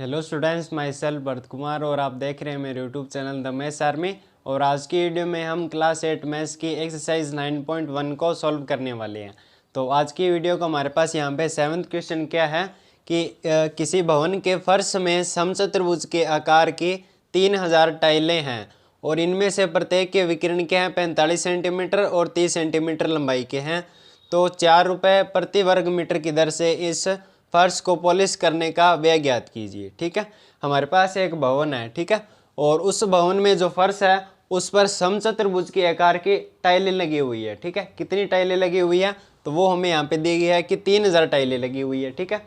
Hello students, my self Bharat Kumar और आप देख रहे हैं मेरे YouTube channel the maths army. और आज की वीडियो में हम क्लास 8 मैथ्स की एक्सरसाइज 9.1 को सॉल्व करने वाले हैं। तो आज की वीडियो को हमारे पास यहाँ पे 7th क्वेश्चन क्या है कि किसी भवन के फर्श में समचतुर्भुज के आकार की 3000 टाइलें हैं और इनमें से प्रत्येक के विकिरण क्या है 45 सेंटीमीटर और 30 सेंटीमीटर लंबाई के हैं। तो 4 रुपये प्रति वर्ग मीटर की दर से इस फर्श को पॉलिश करने का व्यय ज्ञात कीजिए। ठीक है, हमारे पास एक भवन है। ठीक है, और उस भवन में जो फर्श है उस पर समचतुर्भुज के आकार की टाइलें लगी हुई है। ठीक है, कितनी टाइलें लगी हुई है तो वो हमें यहाँ पे दी गई है कि 3000 टाइलें लगी हुई है। ठीक है,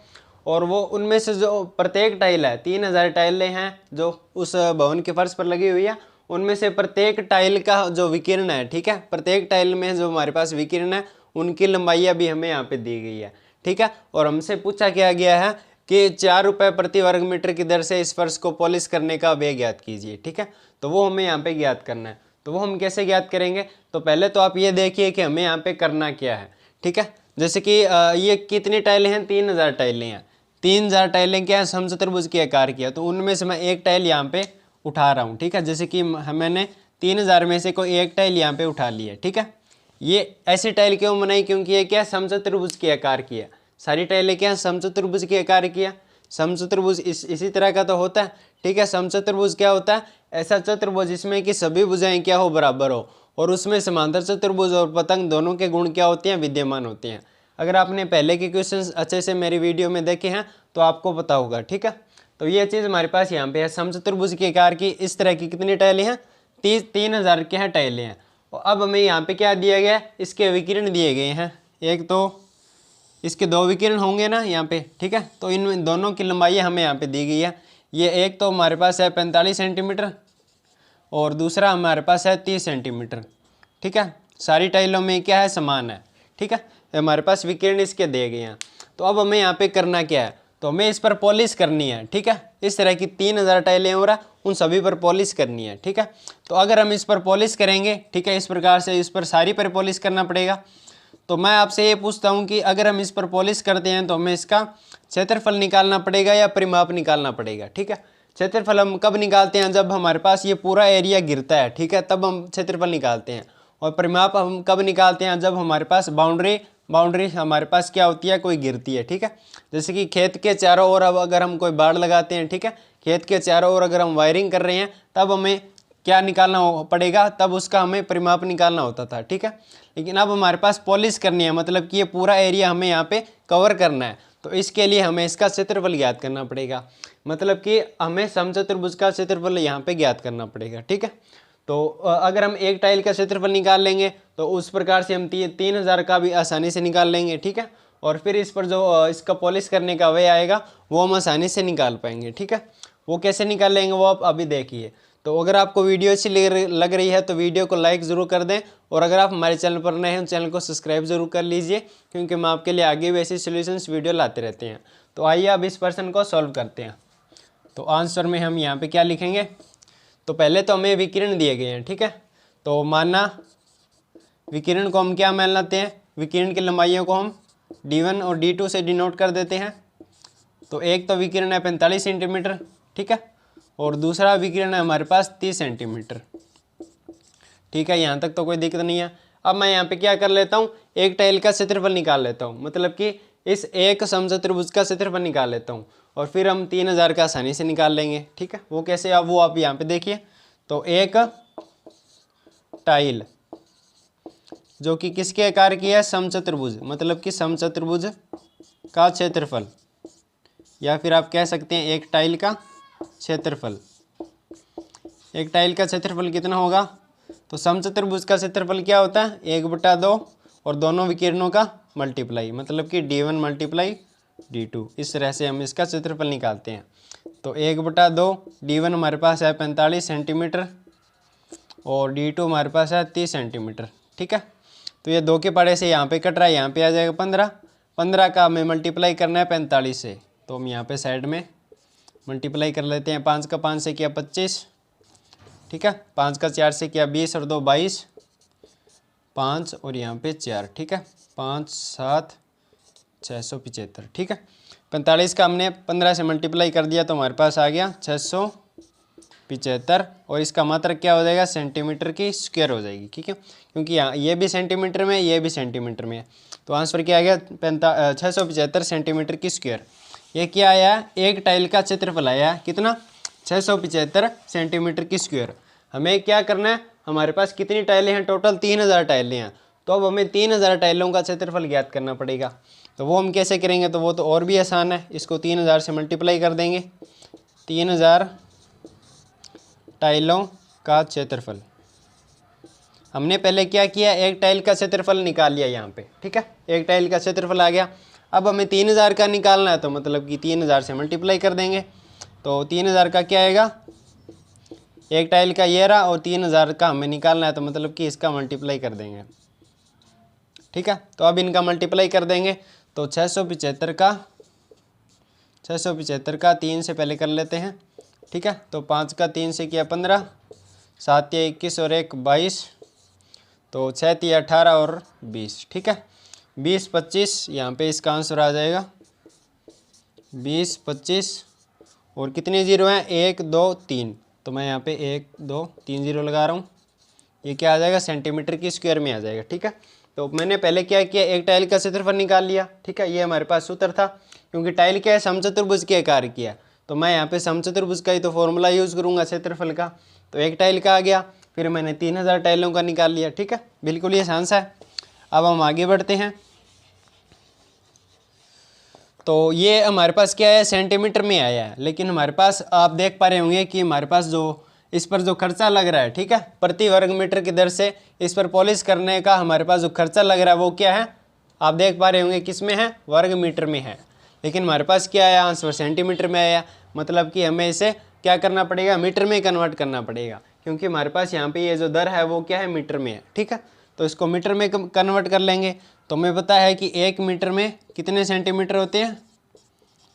और वो उनमें से जो प्रत्येक टाइल है 3000 टाइलें हैं जो उस भवन के फर्श पर लगी हुई है, उनमें से प्रत्येक टाइल का जो विकिरण है, ठीक है, प्रत्येक टाइल में जो हमारे पास विकिरण है उनकी लंबाइयाँ भी हमें यहाँ पे दी गई है। ठीक है, और हमसे पूछा क्या गया है कि 4 रुपये प्रति वर्ग मीटर की दर से इस फर्श को पॉलिश करने का व्यय ज्ञात कीजिए। ठीक है, तो वो हमें यहाँ पे ज्ञात करना है। तो वो हम कैसे ज्ञात करेंगे, तो पहले तो आप ये देखिए कि हमें यहाँ पे करना क्या है। ठीक है, जैसे कि ये कितनी टाइलें हैं, 3000 टाइलें हैं। 3000 टाइलें क्या है, समचतुर्भुज के आकार की है, तो उनमें से मैं एक टाइल यहाँ पे उठा रहा हूँ। ठीक है, जैसे कि मैंने 3000 में से कोई एक टाइल यहाँ पे उठा ली है। ठीक है, ये ऐसी टाइल क्यों बनाई, क्योंकि ये क्या समचतुर्भुज के आकार की है। सारी टाइलें क्या समचतुर्भुज के आकार की है। समचतुर्भुज इसी तरह का तो होता है। ठीक है, समचतुर्भुज क्या होता है, ऐसा चतुर्भुज जिसमें कि सभी भुजाएं क्या हो, बराबर हो, और उसमें समांतर चतुर्भुज और पतंग दोनों के गुण क्या होते हैं, विद्यमान होते हैं। अगर आपने पहले के क्वेश्चंस अच्छे से मेरी वीडियो में देखे हैं तो आपको पता होगा। ठीक है, तो ये चीज़ हमारे पास यहाँ पे है, समचतुर्भुज के आकार की इस तरह की कितनी टाइलें हैं, 3000 के हैं टाइलें हैं। और अब हमें यहाँ पे क्या दिया गया है, इसके विकिरण दिए गए हैं। एक तो इसके 2 विकिरण होंगे ना यहाँ पे। ठीक है, तो इन दोनों की लंबाई हमें यहाँ पे दी गई है। ये एक तो हमारे पास है 45 सेंटीमीटर और दूसरा हमारे पास है 30 सेंटीमीटर। ठीक है, सारी टाइलों में क्या है, समान है। ठीक है, हमारे पास विकिरण इसके दिए गए हैं। तो अब हमें यहाँ पे करना क्या है, तो हमें इस पर पॉलिश करनी है। ठीक है, इस तरह की 3000 टाइलें हो रहा, उन सभी पर पॉलिश करनी है। ठीक है, तो अगर हम इस पर पॉलिश करेंगे, ठीक है, इस प्रकार से इस पर सारी पर पॉलिश करना पड़ेगा। तो मैं आपसे ये पूछता हूँ कि अगर हम इस पर पॉलिश करते हैं तो हमें इसका क्षेत्रफल निकालना पड़ेगा या परिमाप निकालना पड़ेगा। ठीक है, क्षेत्रफल हम कब निकालते हैं, जब हमारे पास ये पूरा एरिया गिरता है। ठीक है, तब हम क्षेत्रफल निकालते हैं। और परिमाप हम कब निकालते हैं, जब हमारे पास बाउंड्री हमारे पास क्या होती है, कोई गिरती है। ठीक है, जैसे कि खेत के चारों ओर अब अगर हम कोई बाड़ लगाते हैं, ठीक है, खेत के चारों ओर अगर हम वायरिंग कर रहे हैं तब हमें क्या निकालना पड़ेगा, तब उसका हमें परिमाप निकालना होता था। ठीक है, लेकिन अब हमारे पास पॉलिश करनी है, मतलब कि ये पूरा एरिया हमें यहाँ पे कवर करना है, तो इसके लिए हमें इसका क्षेत्रफल ज्ञात करना पड़ेगा। मतलब कि हमें समचतुर्भुज का क्षेत्रफल यहाँ पे ज्ञात करना पड़ेगा। ठीक है, तो अगर हम एक टाइल का क्षेत्रफल निकाल लेंगे तो उस प्रकार से हम 3000 का भी आसानी से निकाल लेंगे। ठीक है, और फिर इस पर जो इसका पॉलिश करने का व्यय आएगा वो हम आसानी से निकाल पाएंगे। ठीक है, वो कैसे निकाल लेंगे वो आप अभी देखिए। तो अगर आपको वीडियो अच्छी लग रही है तो वीडियो को लाइक ज़रूर कर दें, और अगर आप हमारे चैनल पर नए हैं चैनल को सब्सक्राइब जरूर कर लीजिए, क्योंकि हम आपके लिए आगे भी ऐसी सॉल्यूशंस वीडियो लाते रहते हैं। तो आइए अब इस प्रश्न को सॉल्व करते हैं। तो आंसर में हम यहाँ पे क्या लिखेंगे, तो पहले तो हमें विकिरण दिए गए हैं। ठीक है, तो माना विकिरण को हम क्या मान लेते हैं, विकिरण की लंबाइयों को हम D1 और D2 से डिनोट कर देते हैं। तो एक तो विकिरण है 45 सेंटीमीटर, ठीक है, और दूसरा विकिरण है हमारे पास 30 सेंटीमीटर। ठीक है, यहाँ तक तो कोई दिक्कत नहीं है। अब मैं यहाँ पे क्या कर लेता हूँ, एक टाइल का क्षेत्रफल निकाल लेता हूँ, मतलब कि इस एक समचतुर्भुज का क्षेत्रफल निकाल लेता हूँ, और फिर हम 3000 का आसानी से निकाल लेंगे। ठीक है, वो कैसे, अब वो आप यहाँ पे देखिए। तो एक टाइल जो कि किसके आकार की है, समचतुर्भुज, मतलब कि समचतुर्भुज का क्षेत्रफल, या फिर आप कह सकते हैं एक टाइल का क्षेत्रफल। एक टाइल का क्षेत्रफल कितना होगा, तो समचतुर्भुज का क्षेत्रफल क्या होता है, 1/2 और दोनों विकिरणों का मल्टीप्लाई, मतलब कि D1 मल्टीप्लाई D2। इस तरह से हम इसका क्षेत्रफल निकालते हैं। तो 1/2 D1 हमारे पास है 45 सेंटीमीटर और D2 हमारे पास है 30 सेंटीमीटर। ठीक है, तो ये 2 के पड़े से यहाँ पे कट रहा है, यहाँ पे आ जाएगा 15 का हमें मल्टीप्लाई करना है 45 से, तो हम यहाँ पे साइड में मल्टीप्लाई कर लेते हैं। 5 का 5 से किया 25, ठीक है, 5 का 4 से किया 20 और 2 22, 5 और यहाँ पे 4, ठीक है, 5 7 675। ठीक है, 45 का हमने 15 से मल्टीप्लाई कर दिया तो हमारे पास आ गया 675, और इसका मात्रक क्या हो जाएगा, सेंटीमीटर की स्क्वायर हो जाएगी। ठीक है, क्योंकि यहाँ ये भी सेंटीमीटर में, ये भी सेंटीमीटर में है, तो आंसर क्या आ गया 675 सेंटीमीटर की स्क्वायर। ये क्या आया, एक टाइल का क्षेत्रफल आया कितना, 675 सेंटीमीटर की स्क्वायर। हमें क्या करना है, हमारे पास कितनी टाइलें हैं, टोटल 3000 टाइलें हैं, तो अब हमें 3000 टाइलों का क्षेत्रफल ज्ञात करना पड़ेगा। तो वो हम कैसे करेंगे, तो वो तो और भी आसान है, इसको 3000 से मल्टीप्लाई कर देंगे। 3000 टाइलों का क्षेत्रफल, हमने पहले क्या किया, एक टाइल का क्षेत्रफल निकाल लिया यहाँ पे। ठीक है, एक टाइल का क्षेत्रफल आ गया। अब हमें 3000 का निकालना है, तो मतलब कि 3000 से मल्टीप्लाई कर देंगे, तो 3000 का क्या आएगा, एक टाइल का ये रहा, और 3000 का हमें निकालना है, तो मतलब कि इसका मल्टीप्लाई कर देंगे। ठीक है, तो अब इनका मल्टीप्लाई कर देंगे, तो 675 का 3 से पहले कर लेते हैं। ठीक है, तो 5 का 3 से किया 15, 7 या 21 और 1 22, तो 6 या 18 और 20। ठीक है, 20 25 यहाँ पे इसका आंसर आ जाएगा 20 25, और कितने जीरो हैं, 1 2 3, तो मैं यहाँ पे 1 2 3 जीरो लगा रहा हूँ। ये क्या आ जाएगा, सेंटीमीटर की स्क्वायर में आ जाएगा। ठीक है, तो मैंने पहले क्या किया, एक टाइल का क्षेत्रफल निकाल लिया। ठीक है, ये हमारे पास सूत्र था, क्योंकि टाइल क्या है, समचतुर्भुज के आकार की है, तो मैं यहाँ पे समचतुर्भुज का ही तो फॉर्मूला यूज़ करूँगा क्षेत्रफल का। तो एक टाइल का आ गया, फिर मैंने 3000 टाइलों का निकाल लिया। ठीक है, बिल्कुल ये आसान सा है। अब हम आगे बढ़ते हैं, तो ये हमारे पास क्या है, सेंटीमीटर में आया है, लेकिन हमारे पास आप देख पा रहे होंगे कि हमारे पास जो इस पर जो खर्चा लग रहा है, ठीक है, प्रति वर्ग मीटर की दर से इस पर पॉलिश करने का हमारे पास जो खर्चा लग रहा है वो क्या है, आप देख पा रहे होंगे किस में है, वर्ग मीटर में है, लेकिन हमारे पास क्या आया, आंसर सेंटीमीटर में आया। मतलब कि हमें इसे क्या करना पड़ेगा, मीटर में कन्वर्ट करना पड़ेगा, क्योंकि हमारे पास यहाँ पे ये जो दर है वो क्या है, मीटर में है। ठीक है, तो इसको मीटर में कन्वर्ट कर लेंगे, तो हमें पता है कि 1 मीटर में कितने सेंटीमीटर होते हैं,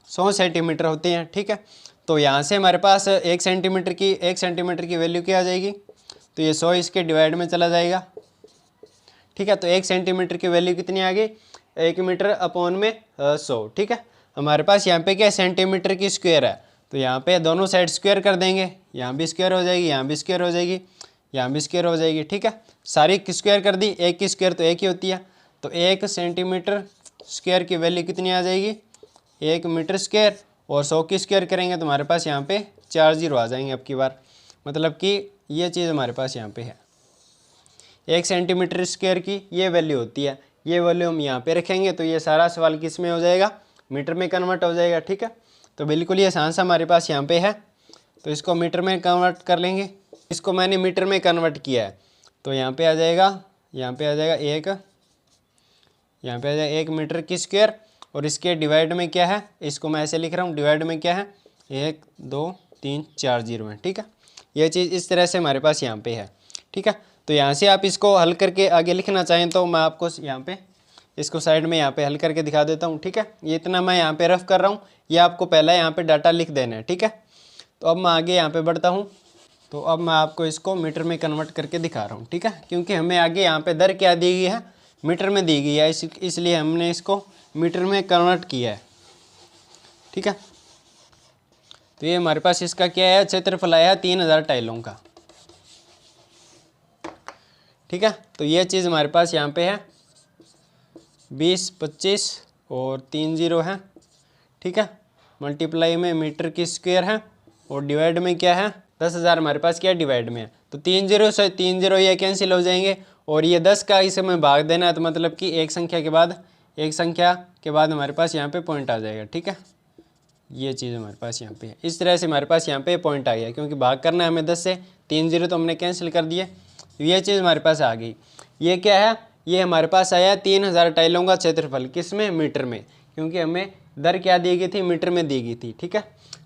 100 सेंटीमीटर होते हैं। ठीक है, तो यहाँ से हमारे पास 1 सेंटीमीटर की वैल्यू क्या आ जाएगी, तो ये 100 इसके डिवाइड में चला जाएगा। ठीक है, तो 1 सेंटीमीटर की वैल्यू कितनी आ गई, 1 मीटर अपॉन में 100। ठीक है, हमारे पास यहाँ पे क्या सेंटीमीटर की स्क्वायर है, तो यहाँ पे दोनों साइड स्क्वायर कर देंगे, यहाँ भी स्क्वायर हो जाएगी, यहाँ भी स्क्वायर हो जाएगी, यहाँ भी स्क्वायर हो जाएगी। ठीक है, सारी स्क्वायर कर दी, एक की स्क्वायर तो एक ही होती है, तो 1 सेंटीमीटर स्क्वायर की वैल्यू कितनी आ जाएगी, 1 मीटर स्क्वायर, और 100 की स्क्वायर करेंगे तो हमारे पास यहाँ पे 4 जीरो आ जाएंगे अब की बार। मतलब कि ये चीज़ हमारे पास यहाँ पे है, 1 सेंटीमीटर स्क्वायर की ये वैल्यू होती है, ये वैल्यू हम यहाँ पे रखेंगे, तो ये सारा सवाल किस में हो जाएगा, मीटर में कन्वर्ट हो जाएगा। ठीक है, तो बिल्कुल ये आसान सा हमारे पास यहाँ पे है, तो इसको मीटर में कन्वर्ट कर लेंगे। इसको मैंने मीटर में कन्वर्ट किया है, तो यहाँ पे आ जाएगा, यहाँ पे आ जाएगा 1 मीटर की स्क्वायर, और इसके डिवाइड में क्या है, इसको मैं ऐसे लिख रहा हूँ, डिवाइड में क्या है, 1 2 3 4 जीरो है। ठीक है, ये चीज़ इस तरह से हमारे पास यहाँ पे है। ठीक है, तो यहाँ से आप इसको हल करके आगे लिखना चाहें तो मैं आपको यहाँ पे इसको साइड में यहाँ पे हल करके दिखा देता हूँ। ठीक है, ये इतना मैं यहाँ पे रफ कर रहा हूँ, ये आपको पहला यहाँ पे डाटा लिख देना है। ठीक है, तो अब मैं आगे यहाँ पे बढ़ता हूँ, तो अब मैं आपको इसको मीटर में कन्वर्ट करके दिखा रहा हूँ। ठीक है, क्योंकि हमें आगे यहाँ पे दर क्या दी गई है, मीटर में दी गई है, इसलिए हमने इसको मीटर में कन्वर्ट किया है। ठीक है, तो ये हमारे पास इसका क्या है, क्षेत्रफल आया 3000 टाइलों का। ठीक है, तो ये चीज़ हमारे पास यहाँ पे है 20 25 और 3 जीरो है। ठीक है, मल्टीप्लाई में मीटर की स्क्वायर है, और डिवाइड में क्या है, 10,000 हमारे पास क्या है, डिवाइड में है, तो 3 जीरो से 3 जीरो ये कैंसिल हो जाएंगे, और ये 10 का इसे में भाग देना है, तो मतलब कि एक संख्या के बाद हमारे पास यहाँ पे पॉइंट आ जाएगा। ठीक है, ये चीज़ हमारे पास यहाँ पे है, इस तरह से हमारे पास यहाँ पे पॉइंट आ गया, क्योंकि भाग करना है हमें 10 से, 3 जीरो तो हमने कैंसिल कर दिए, ये चीज़ हमारे पास आ गई। ये क्या है, ये हमारे पास आया 3000 टाइलों का क्षेत्रफल, किस में, मीटर में, क्योंकि हमें दर क्या दी गई थी, मीटर में दी गई थी। ठीक है,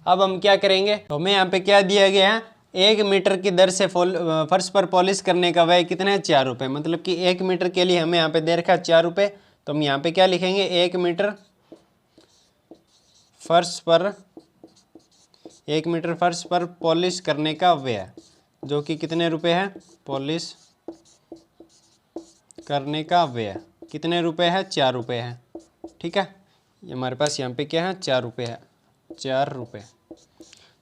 अब हम क्या करेंगे, तो हमें यहाँ पे क्या दिया गया है, 1 मीटर की दर से फर्श पर पॉलिश करने का व्यय कितना है, 4 रुपये, मतलब कि 1 मीटर के लिए हमें यहाँ पे दे रखा है 4 रुपये, तो हम यहाँ पे क्या लिखेंगे, 1 मीटर फर्श पर पॉलिश करने का व्यय, जो कि कितने रुपए है, पॉलिश करने का व्यय कितने रुपए है, 4 रुपये है। ठीक है, ये हमारे पास यहाँ पे क्या है, 4 रुपये है, 4 रुपये।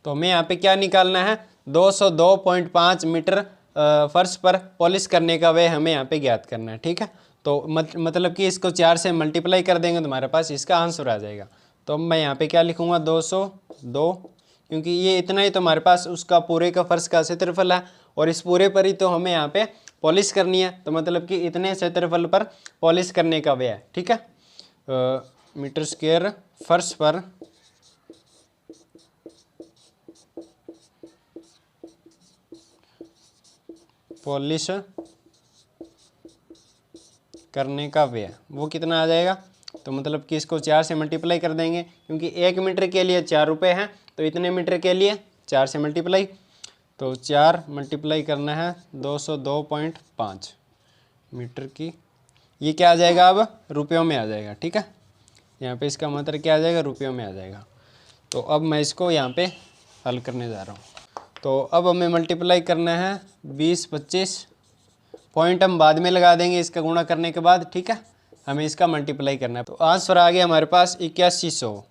तो हमें यहाँ पे क्या निकालना है, 202.5 मीटर फर्श पर पॉलिश करने का व्यय हमें यहाँ पे ज्ञात करना है। ठीक है, तो मतलब कि इसको 4 से मल्टीप्लाई कर देंगे तो हमारे पास इसका आंसर आ जाएगा। तो मैं यहाँ पे क्या लिखूँगा, 202, क्योंकि ये इतना ही तो हमारे पास उसका पूरे का फर्श का क्षेत्रफल है, और इस पूरे पर ही तो हमें यहाँ पे पॉलिश करनी है, तो मतलब कि इतने क्षेत्रफल पर पॉलिश करने का व्यय है। ठीक है, मीटर स्क्वायर फर्श पर पॉलिश करने का व्यय वो कितना आ जाएगा, तो मतलब कि इसको 4 से मल्टीप्लाई कर देंगे, क्योंकि 1 मीटर के लिए 4 रुपये हैं, तो इतने मीटर के लिए 4 से मल्टीप्लाई, तो 4 मल्टीप्लाई करना है 202.5 मीटर की, ये क्या आ जाएगा, अब रुपयों में आ जाएगा। ठीक है, यहाँ पे इसका मतलब क्या आ जाएगा, रुपयों में आ जाएगा। तो अब मैं इसको यहाँ पे हल करने जा रहा हूँ। तो अब हमें मल्टीप्लाई करना है 20, 25, पॉइंट हम बाद में लगा देंगे इसका गुणा करने के बाद। ठीक है, हमें इसका मल्टीप्लाई करना है। तो आंसर आ गया हमारे पास 8100।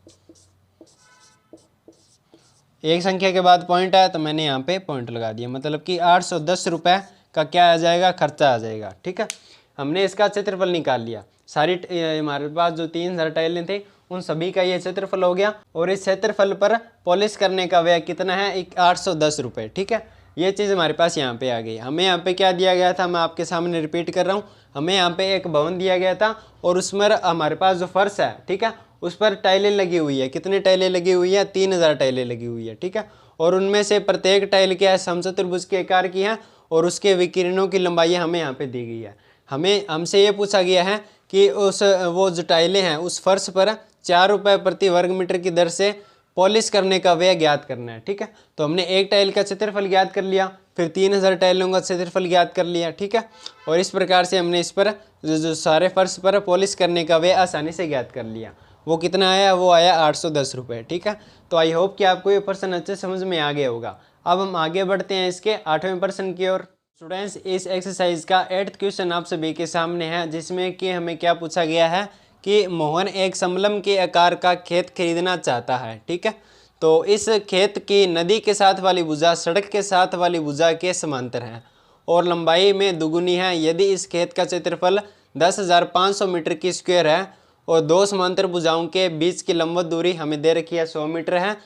एक संख्या के बाद पॉइंट आया तो मैंने यहाँ पे पॉइंट लगा दिया, मतलब कि 810 रुपये का क्या आ जाएगा, खर्चा आ जाएगा। ठीक है, हमने इसका क्षेत्रफल निकाल लिया। सारी हमारे पास जो 3000 टाइलें थी उन सभी का ये क्षेत्रफल हो गया, और इस क्षेत्रफल पर पॉलिश करने का व्यय कितना है, 810 रुपये। ठीक है, ये चीज़ हमारे पास यहाँ पे आ गई। हमें यहाँ पे क्या दिया गया था, मैं आपके सामने रिपीट कर रहा हूँ। हमें यहाँ पे एक भवन दिया गया था, और उसमें हमारे पास जो फर्श है, ठीक है, उस पर टाइलें लगी हुई है। कितनी टाइलें लगी हुई है, 3000 टाइलें लगी हुई है। ठीक है, और उनमें से प्रत्येक टाइल क्या है, समचतुर्भुज के आकार की है, और उसके विकिरणों की लंबाई हमें यहाँ पे दी गई है। हमसे ये पूछा गया है कि वो जो टाइलें हैं उस फर्श पर 4 रुपये प्रति वर्ग मीटर की दर से पॉलिश करने का व्यय ज्ञात करना है। ठीक है, तो हमने एक टाइल का क्षेत्रफल ज्ञात कर लिया, फिर 3000 टाइलों का क्षेत्रफल ज्ञात कर लिया। ठीक है, और इस प्रकार से हमने इस पर जो सारे फर्श पर पॉलिश करने का व्यय आसानी से ज्ञात कर लिया। वो कितना आया, वो आया 810 रुपये। ठीक है, तो आई होप कि आपको ये प्रश्न अच्छे समझ में आ गया होगा। अब हम आगे बढ़ते हैं इसके 8वें प्रश्न की ओर। स्टूडेंट्स, इस एक्सरसाइज का 8th क्वेश्चन आप सभी के सामने है, जिसमें कि हमें क्या पूछा गया है कि मोहन एक समलम के आकार का खेत खरीदना चाहता है। ठीक है, तो इस खेत की नदी के साथ वाली भुजा सड़क के साथ वाली भुजा के समांतर है और लंबाई में दुगुनी है। यदि इस खेत का क्षेत्रफल 10,500 मीटर की स्क्वायर है और दो समांतर भुजाओं के बीच की लंबवत दूरी हमें दे रखी है 100 मीटर है,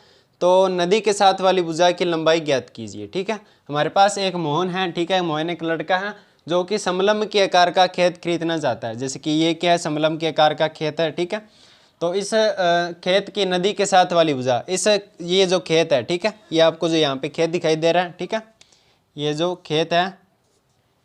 तो नदी के साथ वाली भुजा की लंबाई ज्ञात कीजिए। ठीक है, हमारे पास एक मोहन है। ठीक है, मोहन एक लड़का है जो कि समलम के आकार का खेत खरीदना चाहता है। जैसे कि ये क्या है, समलम के आकार का खेत है। ठीक है, तो इस खेत की नदी के साथ वाली भुजा, ये जो खेत है, ठीक है, ये आपको जो यहाँ पे खेत दिखाई दे रहा है, ठीक है, ये जो खेत है,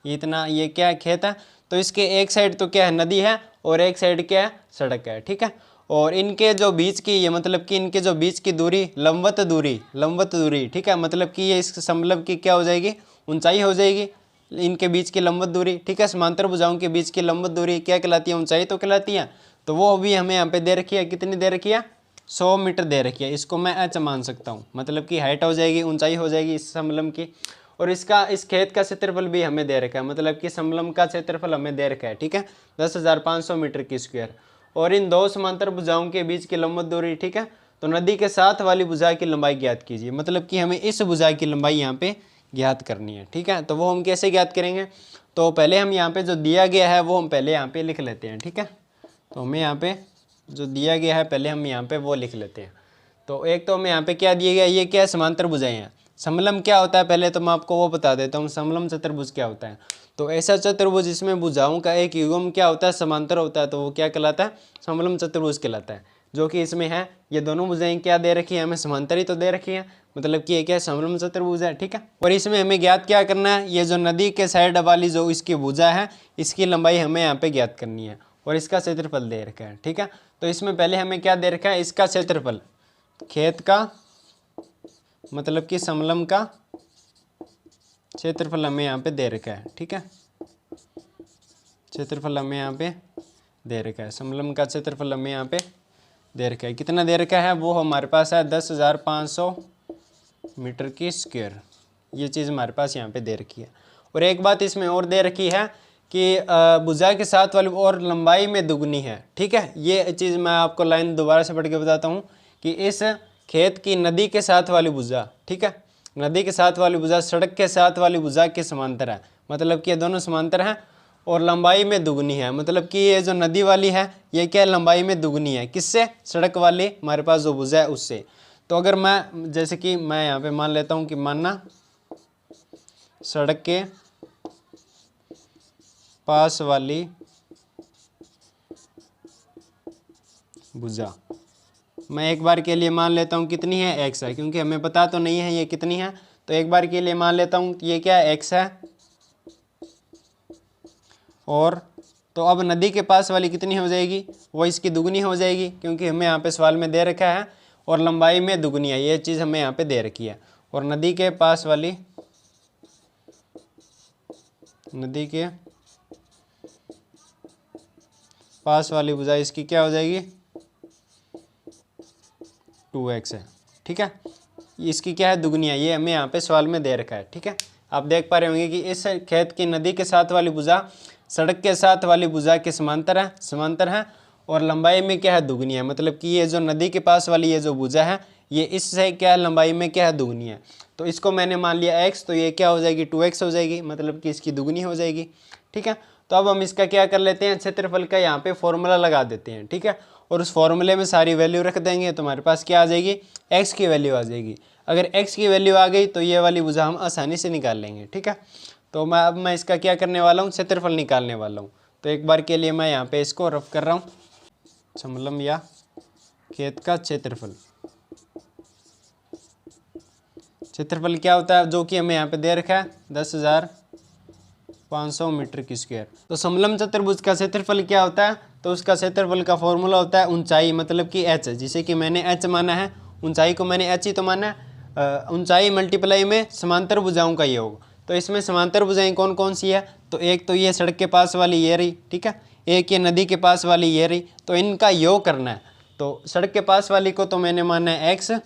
इतना ये क्या है, खेत है। तो इसके एक साइड तो क्या है, नदी है, और एक साइड क्या है, सड़क है। ठीक है, और इनके जो बीच की, ये मतलब कि इनके जो बीच की दूरी लंबवत दूरी, ठीक है, मतलब कि ये इस समलंब की क्या हो जाएगी, ऊंचाई हो जाएगी, इनके बीच की लंबवत दूरी। ठीक है, समांतर भुजाओं के बीच की लंबवत दूरी क्या कहलाती है, ऊंचाई तो कहलाती है। तो वो भी हमें यहाँ पे दे रखी है, कितनी दे रखी है, 100 मीटर दे रखी है। इसको मैं एच मान सकता हूँ, मतलब कि हाइट हो जाएगी, ऊंचाई हो जाएगी इस समलंब की। और इस खेत का क्षेत्रफल भी हमें दे रखा है, मतलब कि समलंब का क्षेत्रफल हमें दे रखा है। ठीक है, 10,500 मीटर की स्क्वायर, और इन दो समांतर भुजाओं के बीच की लंबवत दूरी। ठीक है, तो नदी के साथ वाली भुजा की लंबाई ज्ञात कीजिए, मतलब कि हमें इस भुजा की लंबाई यहाँ पे ज्ञात करनी है। ठीक है, तो वो हम कैसे ज्ञात करेंगे, तो पहले हम यहाँ पे जो दिया गया है वो हम पहले यहाँ पे लिख लेते हैं। ठीक है, तो हमें यहाँ पे जो दिया गया है पहले हम यहाँ पे वो लिख लेते हैं। तो एक तो हमें यहाँ पे क्या दिया गया, ये क्या है, समांतर भुजाएं हैं। समलंब क्या होता है, पहले तो मैं आपको वो बता देता हूँ, समलंब चतुर्भुज क्या होता है। तो ऐसा चतुर्भुज जिसमें भुजाओं का एक युग्म क्या होता है, समांतर होता है, तो वो क्या कहलाता है, समलंब चतुर्भुज कहलाता है। जो कि इसमें है, ये दोनों भुजाएं क्या दे रखी है, हमें समांतर ही तो दे रखी है, मतलब कि ये क्या है, समलंब चतुर्भुज है। ठीक है, और इसमें हमें ज्ञात क्या करना है, ये जो नदी के साइड वाली जो इसकी भुजा है, इसकी लंबाई हमें यहाँ पे ज्ञात करनी है, और इसका क्षेत्रफल दे रखा है। ठीक है, तो इसमें पहले हमें क्या दे रखा है, इसका क्षेत्रफल, खेत का मतलब कि समलंब का क्षेत्रफल हमें यहाँ पे दे रखा है। ठीक है, क्षेत्रफल हमें यहाँ पे दे रखा है, समलंब का क्षेत्रफल हमें यहाँ पे दे रखा है। कितना दे रखा है, वो हमारे पास है 10,500 मीटर की स्क्वायर, ये चीज़ हमारे पास यहाँ पे दे रखी है। और एक बात इसमें और दे रखी है कि भुजा के साथ वाली और लंबाई में दुगनी है। ठीक है, ये चीज़ मैं आपको लाइन दोबारा से पढ़ के बताता हूँ कि इस खेत की नदी के साथ वाली भुजा, ठीक है, नदी के साथ वाली भुजा सड़क के साथ वाली भुजा के समांतर है, मतलब कि ये दोनों समांतर हैं और लंबाई में दुगनी है। मतलब कि ये जो नदी वाली है ये क्या है, लंबाई में दुगनी है, किससे? सड़क वाली हमारे पास जो भुजा है उससे। तो अगर मैं जैसे कि मैं यहाँ पे मान लेता हूँ कि मानना सड़क के पास वाली भुजा मैं एक बार के लिए मान लेता हूँ कितनी है, एक्स है, क्योंकि हमें पता तो नहीं है ये कितनी है, तो एक बार के लिए मान लेता हूँ ये क्या है, एक्स है। और तो अब नदी के पास वाली कितनी हो जाएगी, वो इसकी दुगनी हो जाएगी, क्योंकि हमें यहाँ पे सवाल में दे रखा है और लंबाई में दुगनी है, ये चीज़ हमें यहाँ पे दे रखी है। और नदी के पास वाली भुजा इसकी क्या हो जाएगी, 2x है। ठीक है, इसकी क्या है, दुगनी है, ये हमें यहाँ पे सवाल में दे रखा है। ठीक है, आप देख पा रहे होंगे कि इस खेत की नदी के साथ वाली भुजा सड़क के साथ वाली भुजा के समांतर है और लंबाई में क्या है, दुगनी है। मतलब कि ये जो नदी के पास वाली ये जो भुजा है ये इससे क्या है, लंबाई में क्या है, दुगनी है। तो इसको मैंने मान लिया x, तो ये क्या हो जाएगी, 2x हो जाएगी, मतलब कि इसकी दुगनी हो जाएगी। ठीक है, तो अब हम इसका क्या कर लेते हैं, क्षेत्रफल का यहाँ पे फॉर्मूला लगा देते हैं। ठीक है, और उस फॉर्मूले में सारी वैल्यू रख देंगे तो हमारे पास क्या आ जाएगी, x की वैल्यू आ जाएगी। अगर x की वैल्यू आ गई तो ये वाली भुजा हम आसानी से निकाल लेंगे। ठीक है, तो मैं इसका क्या करने वाला हूँ, क्षेत्रफल निकालने वाला हूँ। तो एक बार के लिए मैं यहाँ पे इसको रफ कर रहा हूँ, समलम या खेत का क्षेत्रफल। क्षेत्रफल क्या होता है, जो कि हमें यहाँ पे दे रखा है 10,500 मीटर की स्क्वायर। तो समलम चतुर्भुज का क्षेत्रफल क्या होता है, तो उसका क्षेत्रफल का फॉर्मूला होता है ऊंचाई, मतलब कि h, जिसे कि मैंने h माना है, ऊंचाई को मैंने h ही तो माना है, ऊंचाई मल्टीप्लाई में समांतर भुजाओं का योग। तो इसमें समांतर भुजाएं कौन कौन सी है, तो एक तो ये सड़क के पास वाली ये रही, ठीक है, एक ये नदी के पास वाली ये रही, तो इनका योग करना है। तो सड़क के पास वाली को तो मैंने माना है x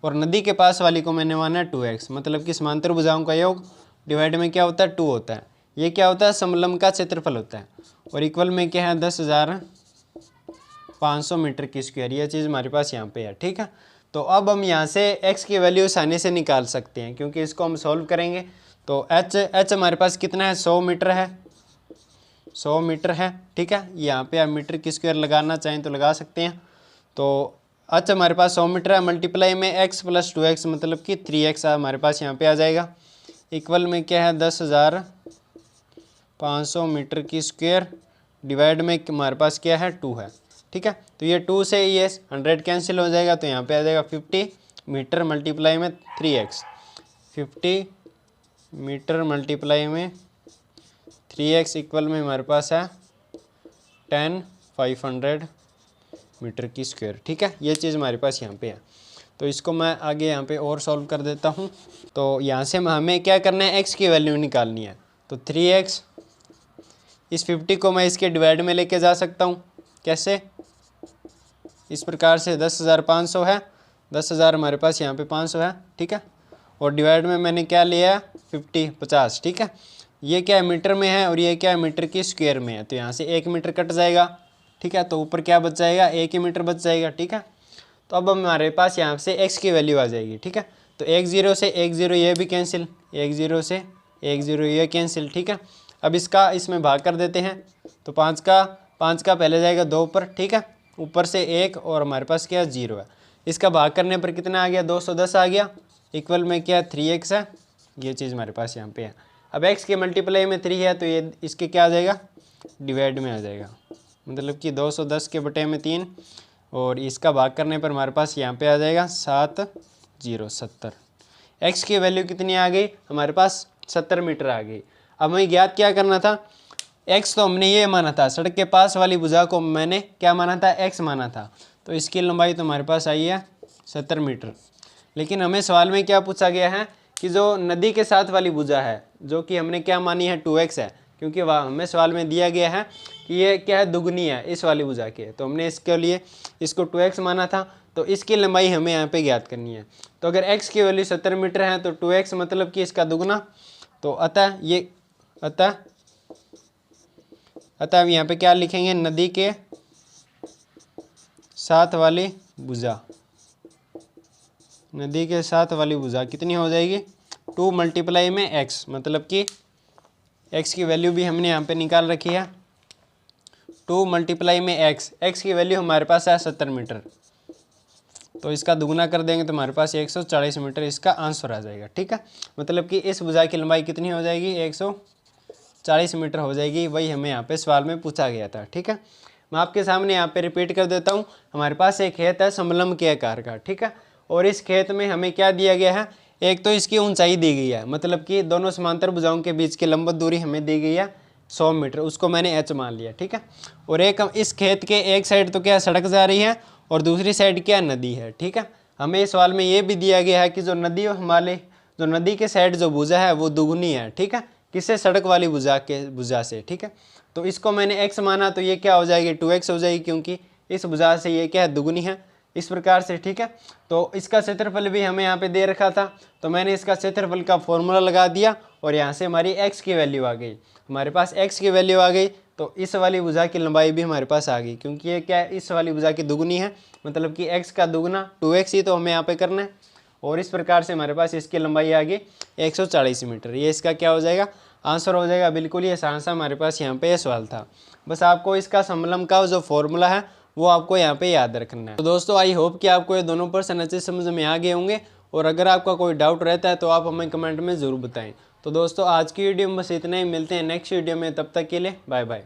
और नदी के पास वाली को मैंने माना है 2x, मतलब कि समांतर भुजाओं का योग डिवाइड में क्या होता है, 2 होता है। ये क्या होता है, समलम का क्षेत्रफल होता है। और इक्वल में क्या है, 10,500 मीटर की स्क्वायर, ये चीज़ हमारे पास यहाँ पे है। ठीक है, तो अब हम यहाँ से x की वैल्यू आसानी से निकाल सकते हैं, क्योंकि इसको हम सॉल्व करेंगे। तो h हमारे पास कितना है, 100 मीटर है, 100 मीटर है। ठीक है, यहाँ पे आप मीटर की स्क्वायर लगाना चाहें तो लगा सकते हैं। तो h हमारे पास 100 मीटर है, मल्टीप्लाई में x प्लस 2x, मतलब कि 3x हमारे पास यहाँ पे आ जाएगा। इक्वल में क्या है, 10,500 मीटर की स्क्वायर डिवाइड में हमारे पास क्या है, 2 है। ठीक है, तो ये 2 से ये 100 कैंसिल हो जाएगा, तो यहाँ पे आ जाएगा 50 मीटर मल्टीप्लाई में 3x, 50 मीटर मल्टीप्लाई में 3x इक्वल में हमारे पास है 10,500 मीटर की स्क्वायर। ठीक है, ये चीज़ हमारे पास यहाँ पे है। तो इसको मैं आगे यहाँ पे और सॉल्व कर देता हूँ। तो यहाँ से हमें क्या करना है, x की वैल्यू निकालनी है। तो 3x, इस 50 को मैं इसके डिवाइड में लेके जा सकता हूँ, कैसे, इस प्रकार से 10,500 है, 10,000 हमारे पास यहाँ पे 500 है। ठीक है, और डिवाइड में मैंने क्या लिया है, 50। ठीक है, ये क्या है, मीटर में है और ये क्या है, मीटर की स्क्वायर में है, तो यहाँ से 1 मीटर कट जाएगा। ठीक है, तो ऊपर क्या बच जाएगा, 1 ही मीटर बच जाएगा। ठीक है, तो अब हमारे पास यहाँ से x की वैल्यू आ जाएगी। ठीक है, तो 1 0 से 1 0 ये भी कैंसिल, 1 0 से 1 0 ये कैंसिल। ठीक है, अब इसका इसमें भाग कर देते हैं, तो 5 का पहले जाएगा 2 पर। ठीक है, ऊपर से 1 और हमारे पास क्या 0 है, इसका भाग करने पर कितना आ गया, 210 आ गया। इक्वल में क्या 3x है, ये चीज़ हमारे पास यहाँ पे है। अब x के मल्टीप्लाई में 3 है, तो ये इसके क्या आ जाएगा, डिवाइड में आ जाएगा, मतलब कि 210 के बटे में 3, और इसका भाग करने पर हमारे पास यहाँ पे आ जाएगा 70। x की वैल्यू कितनी आ गई, हमारे पास 70 मीटर आ गई। अब हमें ज्ञात क्या करना था, x तो हमने ये माना था, सड़क के पास वाली भुजा को मैंने क्या माना था, x माना था, तो इसकी लंबाई तो हमारे पास आई है 70 मीटर। लेकिन हमें सवाल में क्या पूछा गया है कि जो नदी के साथ वाली भुजा है, जो कि हमने क्या मानी है, 2x है, क्योंकि वह हमें सवाल में दिया गया है कि ये क्या है, दुगनी है इस वाली भुजा के, तो हमने इसके लिए इसको 2x माना था। तो इसकी लंबाई हमें यहाँ पे ज्ञात करनी है। तो अगर x की वैल्यू 70 मीटर है तो 2x मतलब कि इसका दुगना, तो अतः अतः हम यहाँ पे क्या लिखेंगे, नदी के साथ वाली भुजा। नदी के साथ वाली भुजा कितनी हो जाएगी, 2 मल्टीप्लाई में x, मतलब कि x की वैल्यू भी हमने यहाँ पे निकाल रखी है। 2 मल्टीप्लाई में x की वैल्यू हमारे पास है 70 मीटर, तो इसका दुगुना कर देंगे तो हमारे पास 140 मीटर इसका आंसर आ जाएगा। ठीक है, मतलब कि इस भुजा की लंबाई कितनी हो जाएगी, 140 मीटर हो जाएगी। वही हमें यहाँ पे सवाल में पूछा गया था। ठीक है, मैं आपके सामने यहाँ पे रिपीट कर देता हूँ। हमारे पास एक खेत है समलंब के आकार का। ठीक है, और इस खेत में हमें क्या दिया गया है, एक तो इसकी ऊंचाई दी गई है, मतलब कि दोनों समांतर भुजाओं के बीच की लंबवत दूरी हमें दी गई है 100 मीटर, उसको मैंने h मान लिया। ठीक है, और एक इस खेत के एक साइड तो क्या सड़क जा रही है और दूसरी साइड क्या नदी है। ठीक है, हमें इस सवाल में ये भी दिया गया है कि जो नदी के साइड जो भुजा है वो दुगुनी है। ठीक है, किससे, सड़क वाली भुजा से। ठीक है, तो इसको मैंने x माना तो ये क्या हो जाएगी, 2x हो जाएगी, क्योंकि इस भुजा से ये क्या है, दुगुनी है, इस प्रकार से। ठीक है, तो इसका क्षेत्रफल भी हमें यहाँ पे दे रखा था, तो मैंने इसका क्षेत्रफल का फॉर्मूला लगा दिया और यहाँ से हमारी x की वैल्यू आ गई। हमारे पास x की वैल्यू आ गई तो इस वाली भुजा की लंबाई भी हमारे पास आ गई, क्योंकि ये क्या है, इस वाली भुजा की दुगुनी है, मतलब कि x का दुगुना 2x ही तो हमें यहाँ पे करना है। और इस प्रकार से हमारे पास इसकी लंबाई आ गई 140 मीटर। ये इसका क्या हो जाएगा, आंसर हो जाएगा। बिल्कुल ये आसान सा हमारे पास यहाँ पे ये सवाल था। बस आपको इसका समलंब का जो फॉर्मूला है वो आपको यहाँ पे याद रखना है। तो दोस्तों आई होप कि आपको ये दोनों प्रश्न अच्छे समझ में आ गए होंगे, और अगर आपका कोई डाउट रहता है तो आप हमें कमेंट में ज़रूर बताएं। तो दोस्तों आज की वीडियो में बस इतना ही, मिलते हैं नेक्स्ट वीडियो में, तब तक के लिए बाय बाय।